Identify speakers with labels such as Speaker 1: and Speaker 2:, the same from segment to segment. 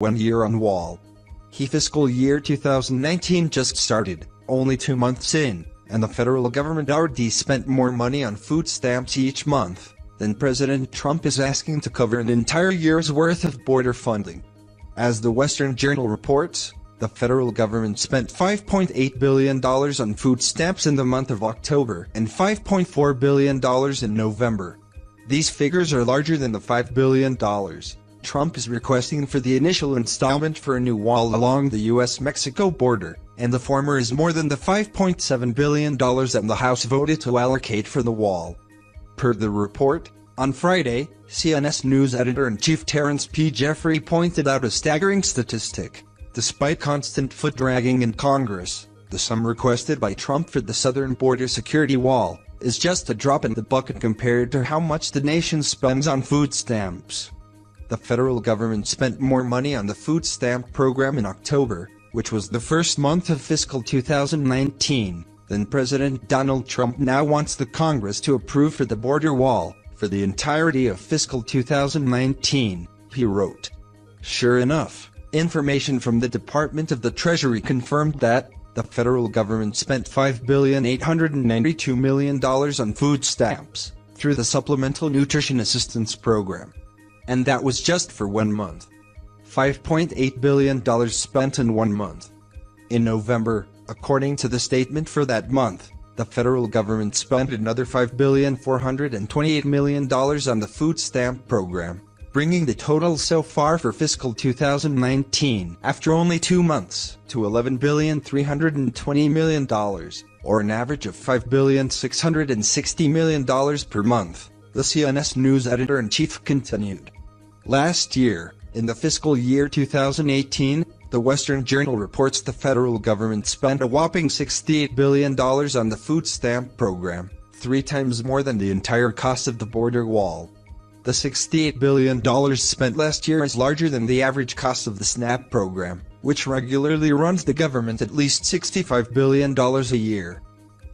Speaker 1: 1 year on wall. Fiscal year 2019 just started, only 2 months in, and the federal government already spent more money on food stamps each month than President Trump is asking to cover an entire year's worth of border funding. As the Western Journal reports, the federal government spent $5.8 billion on food stamps in the month of October and $5.4 billion in November. These figures are larger than the $5 billion Trump is requesting for the initial installment for a new wall along the U.S.-Mexico border, and the former is more than the $5.7 billion that the House voted to allocate for the wall. Per the report, on Friday, CNS News editor-in-chief Terrence P. Jeffrey pointed out a staggering statistic. Despite constant foot-dragging in Congress, the sum requested by Trump for the southern border security wall is just a drop in the bucket compared to how much the nation spends on food stamps. The federal government spent more money on the food stamp program in October, which was the first month of fiscal 2019, than President Donald Trump now wants the Congress to approve for the border wall for the entirety of fiscal 2019, he wrote. Sure enough, information from the Department of the Treasury confirmed that the federal government spent $5,892 million on food stamps through the Supplemental Nutrition Assistance Program. And that was just for 1 month. $5.8 billion spent in 1 month. In November, according to the statement for that month, the federal government spent another $5,428 million on the food stamp program, bringing the total so far for fiscal 2019, after only 2 months, to $11,320 million, or an average of $5,660 million per month, the CNS News editor-in-chief continued. Last year, in the fiscal year 2018, the Western Journal reports the federal government spent a whopping $68 billion on the food stamp program, 3 times more than the entire cost of the border wall. The $68 billion spent last year is larger than the average cost of the SNAP program, which regularly runs the government at least $65 billion a year.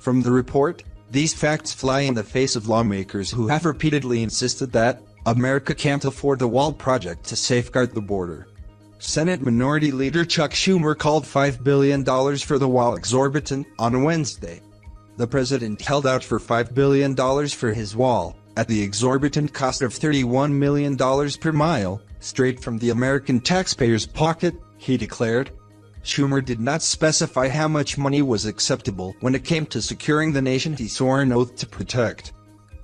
Speaker 1: From the report, these facts fly in the face of lawmakers who have repeatedly insisted that America can't afford the wall project to safeguard the border. Senate Minority Leader Chuck Schumer called $5 billion for the wall exorbitant on Wednesday. The president held out for $5 billion for his wall, at the exorbitant cost of $31 million per mile, straight from the American taxpayer's pocket, he declared. Schumer did not specify how much money was acceptable when it came to securing the nation he swore an oath to protect.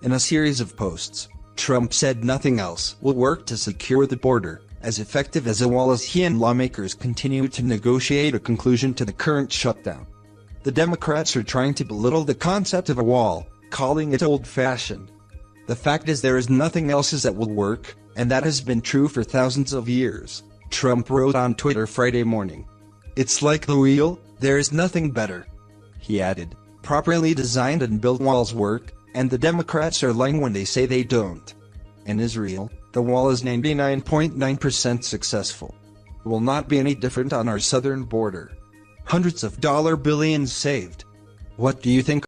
Speaker 1: In a series of posts, Trump said nothing else will work to secure the border, as effective as a wall, as he and lawmakers continue to negotiate a conclusion to the current shutdown. The Democrats are trying to belittle the concept of a wall, calling it old-fashioned. The fact is there is nothing else that will work, and that has been true for thousands of years, Trump wrote on Twitter Friday morning. It's like the wheel, there is nothing better. He added, properly designed and built walls work, and the Democrats are lying when they say they don't. In Israel, the wall is 99.9% successful. It will not be any different on our southern border. Hundreds of billions saved. What do you think?